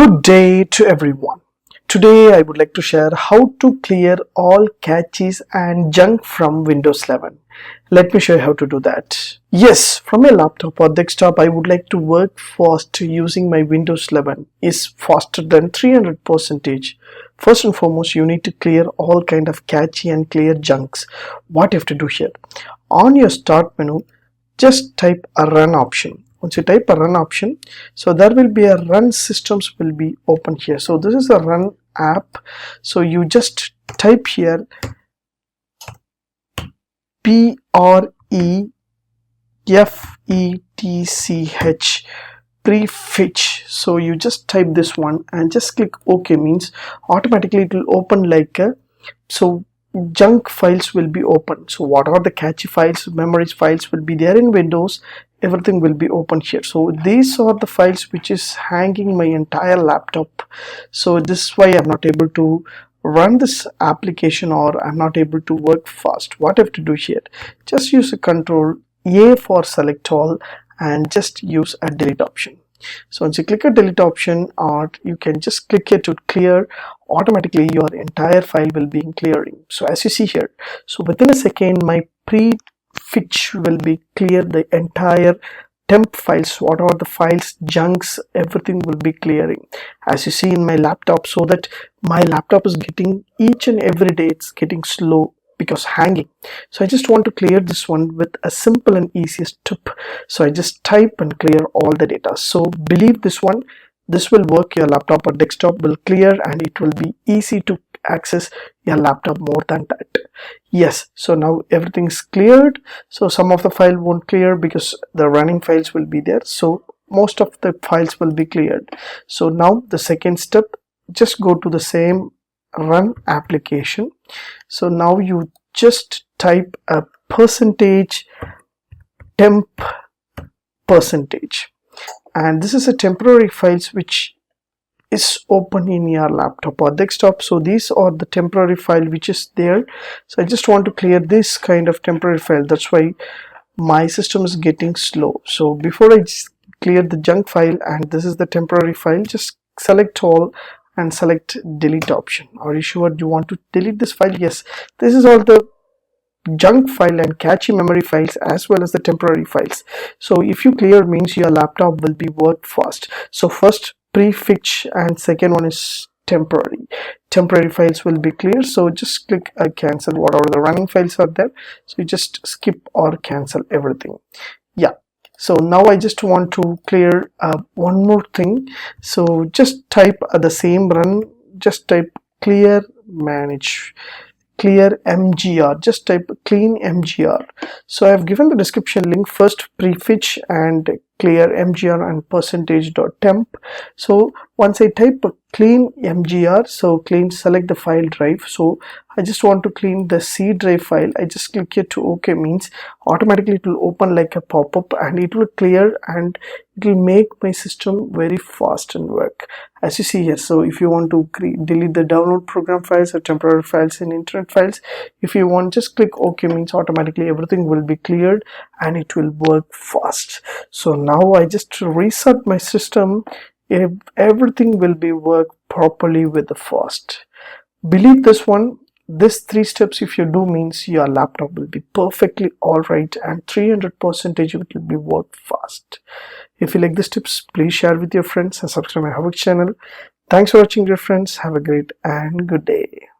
Good day to everyone. Today I would like to share how to clear all caches and junk from Windows 11. Let me show you how to do that. Yes, from a laptop or desktop I would like to work fast using my Windows 11 is faster than 300%. First and foremost, you need to clear all kind of cache and clear junks. What you have to do here? On your start menu, just type a run option. Once you type a run option, so there will be a run systems will be open here. So this is a run app. So you just type here prefetch prefetch. So you just type this one and just click OK. Means automatically it will open like a junk files will be open. So what are the cache files, memories files will be there in Windows, everything will be open here. So these are the files which is hanging my entire laptop. So this is why I'm not able to run this application, or I'm not able to work fast. What I have to do here, just use a Control A for select all and just use a delete option. So once you click a delete option, or you can just click here to clear, automatically your entire file will be clearing. So as you see here, so within a second my prefetch will be clear the entire temp files, what are the files, junks, everything will be clearing as you see in my laptop. So that my laptop is getting each and every day it's getting slow because hanging. So I just want to clear this one with a simple and easiest tip. So I just type and clear all the data. So believe this one, this will work. Your laptop or desktop will clear and it will be easy to access your laptop more than that. Yes, so now everything is cleared. So some of the file won't clear because the running files will be there. So most of the files will be cleared. So now the second step, just go to the same run application. So now you just type a percentage temp percentage, and this is a temporary files which is open in your laptop or desktop. So these are the temporary file which is there. So I just want to clear this kind of temporary file. That's why my system is getting slow. So before I just clear the junk file, and this is the temporary file, just select all and select delete option. Are you sure you want to delete this file? Yes, this is all the junk file and cache memory files as well as the temporary files. So if you clear, means your laptop will be work fast. So first prefetch and second one is temporary files will be clear. So just click cancel whatever the running files are there. So you just skip or cancel everything. Yeah, so now I just want to clear one more thing. So just type the same run, just type cleanmgr, just type cleanmgr. So I have given the description link. First prefetch and cleanmgr and percentage.temp. So once I type cleanmgr, so clean, select the file drive. So I just want to clean the C drive file. I just click here to OK. Means automatically it will open like a pop-up and it will clear and it will make my system very fast and work as you see here. So if you want to delete the download program files or temporary files and internet files, if you want, just click OK. Means automatically everything will be cleared and it will work fast. So now I just reset my system. If everything will be work properly with the fast. Believe this one, this 3 steps if you do, means your laptop will be perfectly alright and 300% it will be work fast. If you like these tips, please share with your friends and subscribe my HowXT channel. Thanks for watching, dear friends. Have a great and good day.